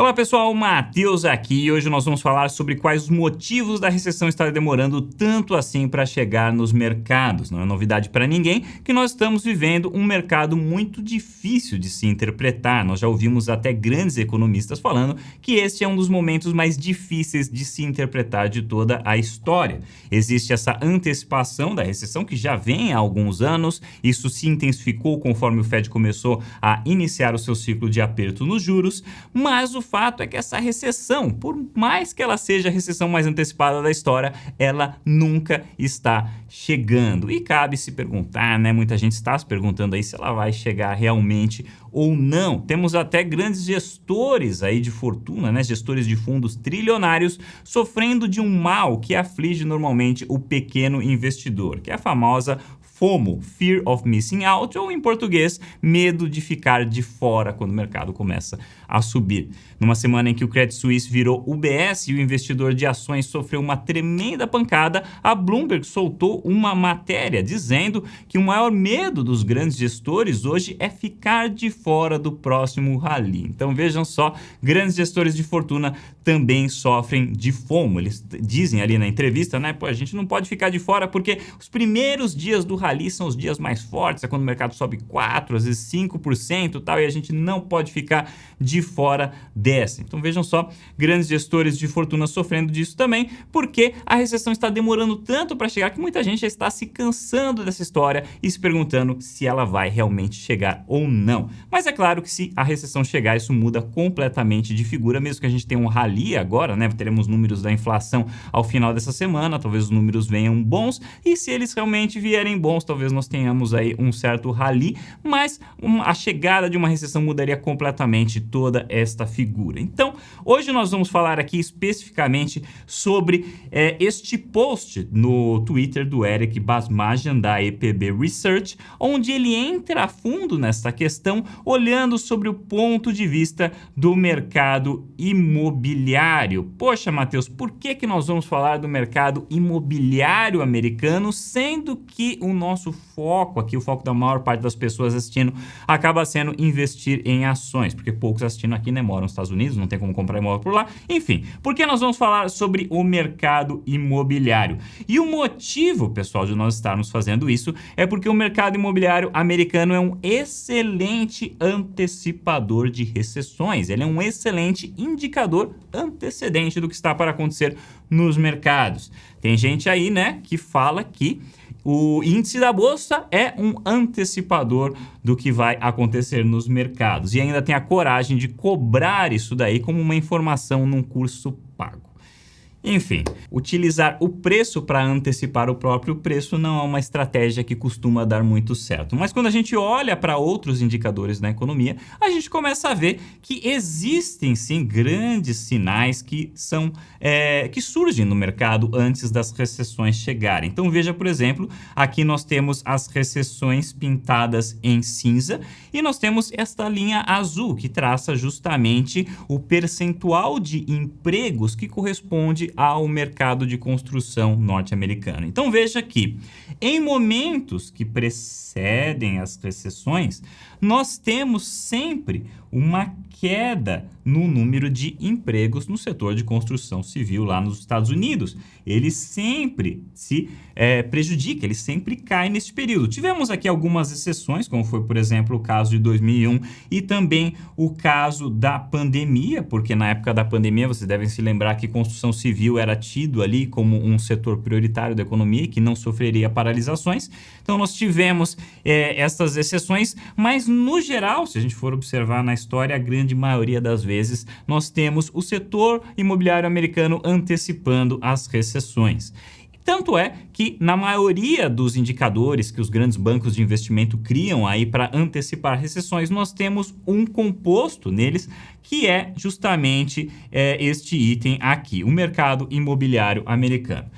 Olá pessoal, Matheus aqui e hoje nós vamos falar sobre quais os motivos da recessão estar demorando tanto assim para chegar nos mercados. Não é novidade para ninguém que nós estamos vivendo um mercado muito difícil de se interpretar. Nós já ouvimos até grandes economistas falando que este é um dos momentos mais difíceis de se interpretar de toda a história. Existe essa antecipação da recessão que já vem há alguns anos, isso se intensificou conforme o Fed começou a iniciar o seu ciclo de aperto nos juros, mas o fato é que essa recessão, por mais que ela seja a recessão mais antecipada da história, ela nunca está chegando. E cabe se perguntar, né? Muita gente está se perguntando aí se ela vai chegar realmente ou não. Temos até grandes gestores aí de fortuna, né? Gestores de fundos trilionários sofrendo de um mal que aflige normalmente o pequeno investidor, que é a famosa FOMO, Fear of Missing Out, ou em português, medo de ficar de fora quando o mercado começa a subir. Numa semana em que o Credit Suisse virou UBS e o investidor de ações sofreu uma tremenda pancada, a Bloomberg soltou uma matéria dizendo que o maior medo dos grandes gestores hoje é ficar de fora do próximo rally. Então vejam só, grandes gestores de fortuna também sofrem de FOMO. Eles dizem ali na entrevista, né? Pô, a gente não pode ficar de fora porque os primeiros dias do rally são os dias mais fortes, é quando o mercado sobe 4%, às vezes 5% e tal, e a gente não pode ficar de fora dessa. Então vejam só, grandes gestores de fortuna sofrendo disso também, porque a recessão está demorando tanto para chegar que muita gente já está se cansando dessa história e se perguntando se ela vai realmente chegar ou não. Mas é claro que se a recessão chegar, isso muda completamente de figura, mesmo que a gente tenha um rally agora, né? Teremos números da inflação ao final dessa semana, talvez os números venham bons, e se eles realmente vierem bons, talvez nós tenhamos aí um certo rally, mas a chegada de uma recessão mudaria completamente toda esta figura. Então, hoje nós vamos falar aqui especificamente sobre este post no Twitter do Eric Basmajian, da EPB Research, onde ele entra a fundo nesta questão, olhando sobre o ponto de vista do mercado imobiliário. Poxa, Matheus, por que nós vamos falar do mercado imobiliário americano, sendo que o nosso foco aqui, o foco da maior parte das pessoas assistindo, acaba sendo investir em ações, porque poucos assistindo aqui, né, moram nos Estados Unidos, não tem como comprar imóvel por lá. Enfim, por que nós vamos falar sobre o mercado imobiliário? E o motivo, pessoal, de nós estarmos fazendo isso é porque o mercado imobiliário americano é um excelente antecipador de recessões, ele é um excelente indicador antecedente do que está para acontecer nos mercados. Tem gente aí, né, que fala que o índice da bolsa é um antecipador do que vai acontecer nos mercados e ainda tem a coragem de cobrar isso daí como uma informação num curso pago. Enfim, utilizar o preço para antecipar o próprio preço não é uma estratégia que costuma dar muito certo. Mas quando a gente olha para outros indicadores da economia, a gente começa a ver que existem sim grandes sinais que surgem no mercado antes das recessões chegarem. Então veja, por exemplo, aqui nós temos as recessões pintadas em cinza e nós temos esta linha azul que traça justamente o percentual de empregos que corresponde ao mercado de construção norte-americano. Então veja que em momentos que precedem as recessões, nós temos sempre uma queda no número de empregos no setor de construção civil lá nos Estados Unidos. Ele sempre se prejudica, ele sempre cai nesse período. Tivemos aqui algumas exceções, como foi, por exemplo, o caso de 2001 e também o caso da pandemia, porque na época da pandemia, vocês devem se lembrar que construção civil era tido ali como um setor prioritário da economia e que não sofreria paralisações. Então nós tivemos essas exceções, mas no geral, se a gente for observar na história, a grande maioria das vezes nós temos o setor imobiliário americano antecipando as recessões. Tanto é que na maioria dos indicadores que os grandes bancos de investimento criam aí para antecipar recessões, nós temos um composto neles que é justamente este item aqui, o mercado imobiliário americano.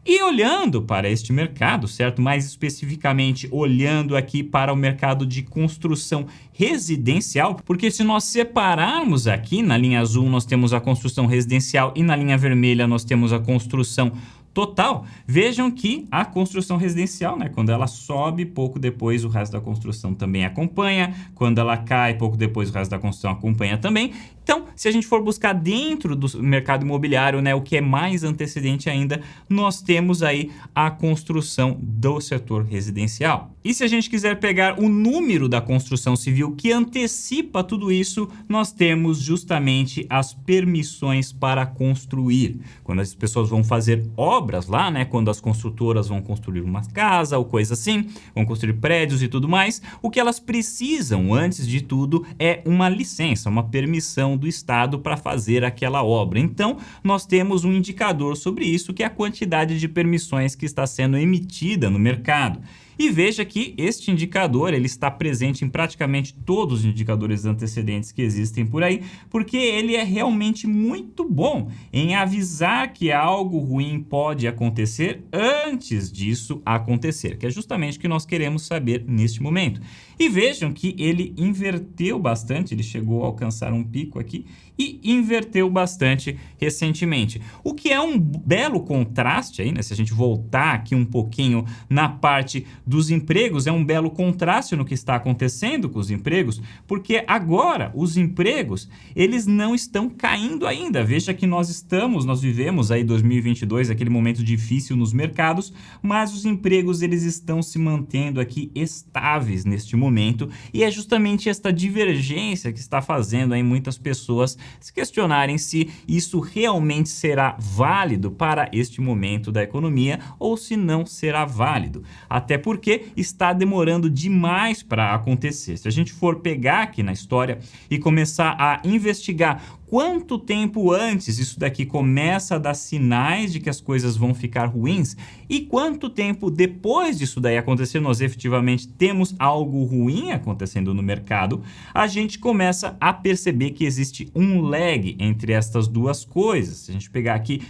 E olhando para este mercado, certo? Mais especificamente olhando aqui para o mercado de construção residencial, porque se nós separarmos aqui, na linha azul nós temos a construção residencial e na linha vermelha nós temos a construção total, vejam que a construção residencial, né, quando ela sobe, pouco depois o resto da construção também acompanha, quando ela cai, pouco depois o resto da construção acompanha também, Então, se a gente for buscar dentro do mercado imobiliário, né, o que é mais antecedente ainda, nós temos aí a construção do setor residencial. E se a gente quiser pegar o número da construção civil que antecipa tudo isso, nós temos justamente as permissões para construir. Quando as pessoas vão fazer obras lá, né, quando as construtoras vão construir uma casa ou coisa assim, vão construir prédios e tudo mais, o que elas precisam, antes de tudo, é uma licença, uma permissão do Estado para fazer aquela obra. Então, nós temos um indicador sobre isso, que é a quantidade de permissões que está sendo emitida no mercado. E veja que este indicador ele está presente em praticamente todos os indicadores antecedentes que existem por aí, porque ele é realmente muito bom em avisar que algo ruim pode acontecer antes disso acontecer, que é justamente o que nós queremos saber neste momento. E vejam que ele inverteu bastante, ele chegou a alcançar um pico aqui e inverteu bastante recentemente. O que é um belo contraste aí, né? Se a gente voltar aqui um pouquinho na parte dos empregos, é um belo contraste no que está acontecendo com os empregos, porque agora os empregos, eles não estão caindo ainda. Veja que nós vivemos aí 2022, aquele momento difícil nos mercados, mas os empregos, eles estão se mantendo aqui estáveis neste momento, e é justamente esta divergência que está fazendo aí muitas pessoas se questionarem se isso realmente será válido para este momento da economia ou se não será válido. Até porque está demorando demais para acontecer. Se a gente for pegar aqui na história e começar a investigar quanto tempo antes isso daqui começa a dar sinais de que as coisas vão ficar ruins e quanto tempo depois disso daí acontecer, nós efetivamente temos algo ruim acontecendo no mercado, a gente começa a perceber que existe um lag entre estas duas coisas. Se a gente pegar aqui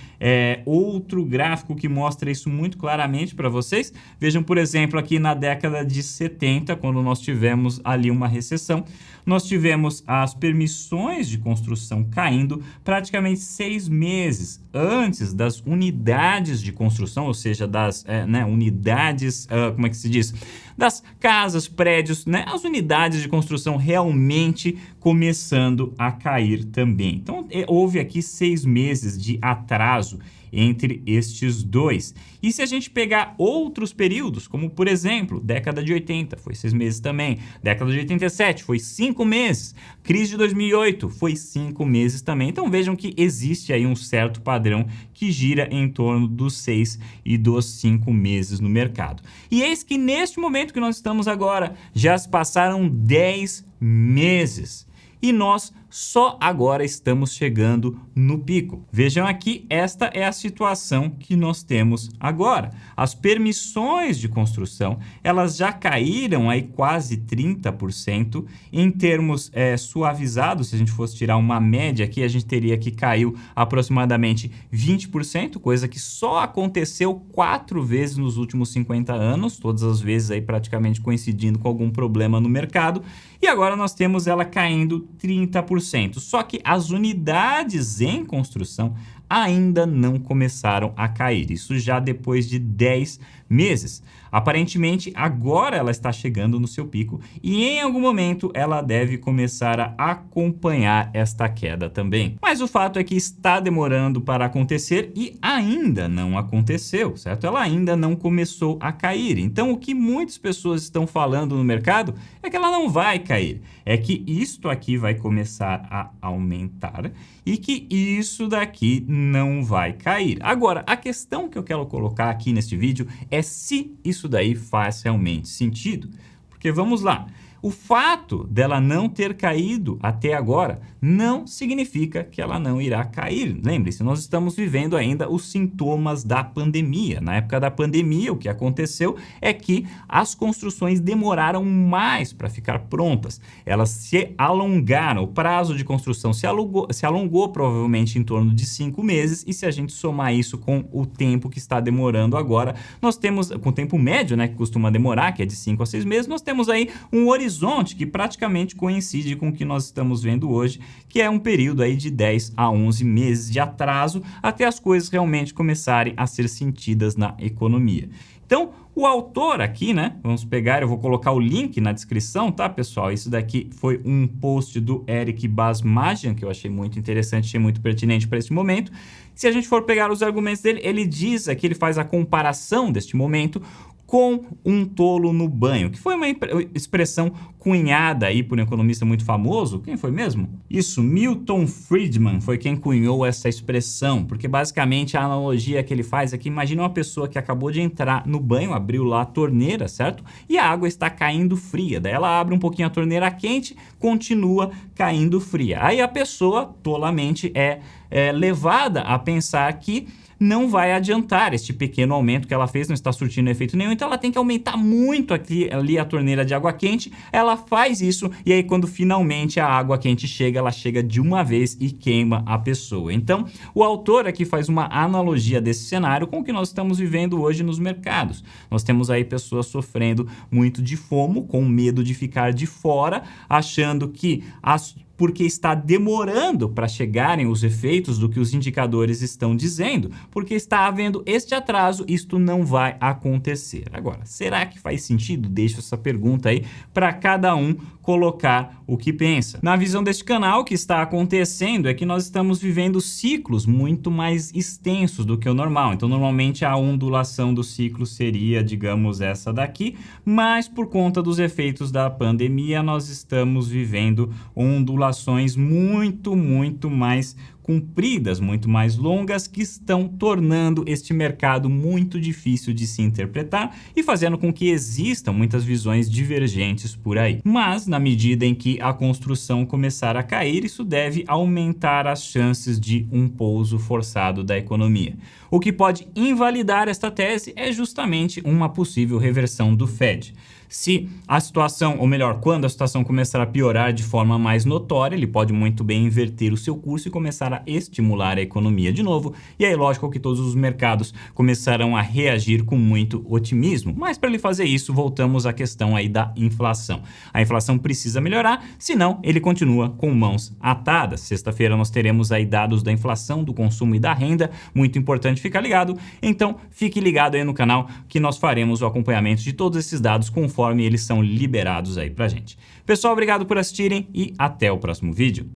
outro gráfico que mostra isso muito claramente para vocês, vejam, por exemplo, aqui na década de 70, quando nós tivemos ali uma recessão, nós tivemos as permissões de construção caindo praticamente 6 meses antes das unidades de construção, ou seja, das unidades, como é que se diz? Das casas, prédios, né? As unidades de construção realmente começando a cair também. Então, houve aqui 6 meses de atraso entre estes dois. E se a gente pegar outros períodos, como por exemplo, década de 80, foi 6 meses também, década de 87, foi 5 meses, crise de 2008, foi 5 meses também. Então vejam que existe aí um certo padrão que gira em torno dos 6 e dos 5 meses no mercado. E eis que neste momento que nós estamos agora, já se passaram 10 meses. E nós só agora estamos chegando no pico. Vejam aqui, esta é a situação que nós temos agora. As permissões de construção, elas já caíram aí quase 30%. Em termos suavizados, se a gente fosse tirar uma média aqui, a gente teria que caiu aproximadamente 20%, coisa que só aconteceu 4 vezes nos últimos 50 anos, todas as vezes aí praticamente coincidindo com algum problema no mercado. E agora nós temos ela caindo 30%. Só que as unidades em construção ainda não começaram a cair. Isso já depois de 10 meses. Aparentemente, agora ela está chegando no seu pico e em algum momento ela deve começar a acompanhar esta queda também. Mas o fato é que está demorando para acontecer e ainda não aconteceu, certo? Ela ainda não começou a cair. Então, o que muitas pessoas estão falando no mercado é que ela não vai cair. É que isto aqui vai começar a aumentar e que isso daqui não vai cair. Agora, a questão que eu quero colocar aqui neste vídeo é se isso daí faz realmente sentido. Porque vamos lá. O fato dela não ter caído até agora não significa que ela não irá cair. Lembre-se, nós estamos vivendo ainda os sintomas da pandemia. Na época da pandemia, o que aconteceu é que as construções demoraram mais para ficar prontas. Elas se alongaram, o prazo de construção se alongou provavelmente em torno de 5 meses, e se a gente somar isso com o tempo que está demorando agora, nós temos, com o tempo médio, né, que costuma demorar, que é de 5 a 6 meses, nós temos aí um horizonte horizonte que praticamente coincide com o que nós estamos vendo hoje, que é um período aí de 10 a 11 meses de atraso até as coisas realmente começarem a ser sentidas na economia. Então, o autor aqui, né? Vamos pegar, eu vou colocar o link na descrição, tá, pessoal? Isso daqui foi um post do Eric Basmajian, que eu achei muito interessante, achei muito pertinente para esse momento. Se a gente for pegar os argumentos dele, ele diz aqui, ele faz a comparação deste momento com um tolo no banho, que foi uma expressão cunhada aí por um economista muito famoso. Quem foi mesmo? Isso, Milton Friedman foi quem cunhou essa expressão, porque basicamente a analogia que ele faz aqui, imagina uma pessoa que acabou de entrar no banho, abriu lá a torneira, certo? E a água está caindo fria, daí ela abre um pouquinho a torneira quente, continua caindo fria. Aí a pessoa, tolamente, é levada a pensar que não vai adiantar este pequeno aumento que ela fez, não está surtindo efeito nenhum, então ela tem que aumentar muito ali a torneira de água quente, ela faz isso e aí quando finalmente a água quente chega, ela chega de uma vez e queima a pessoa. Então, o autor aqui faz uma analogia desse cenário com o que nós estamos vivendo hoje nos mercados. Nós temos aí pessoas sofrendo muito de FOMO, com medo de ficar de fora, achando que porque está demorando para chegarem os efeitos do que os indicadores estão dizendo, porque está havendo este atraso, isto não vai acontecer. Agora, será que faz sentido? Deixo essa pergunta aí para cada um colocar o que pensa. Na visão deste canal, o que está acontecendo é que nós estamos vivendo ciclos muito mais extensos do que o normal. Então, normalmente a ondulação do ciclo seria, digamos, essa daqui, mas por conta dos efeitos da pandemia, nós estamos vivendo ondulações muito mais compridas, muito mais longas, que estão tornando este mercado muito difícil de se interpretar e fazendo com que existam muitas visões divergentes por aí. Mas, na medida em que a construção começar a cair, isso deve aumentar as chances de um pouso forçado da economia. O que pode invalidar esta tese é justamente uma possível reversão do Fed. Se a situação, ou melhor, quando a situação começar a piorar de forma mais notória, ele pode muito bem inverter o seu curso e começar a estimular a economia de novo. E aí, lógico que todos os mercados começarão a reagir com muito otimismo. Mas para ele fazer isso, voltamos à questão aí da inflação. A inflação precisa melhorar, senão ele continua com mãos atadas. Sexta-feira nós teremos aí dados da inflação, do consumo e da renda. Muito importante ficar ligado. Então, fique ligado aí no canal que nós faremos o acompanhamento de todos esses dados conforme eles são liberados aí pra gente. Pessoal, obrigado por assistirem e até o próximo vídeo.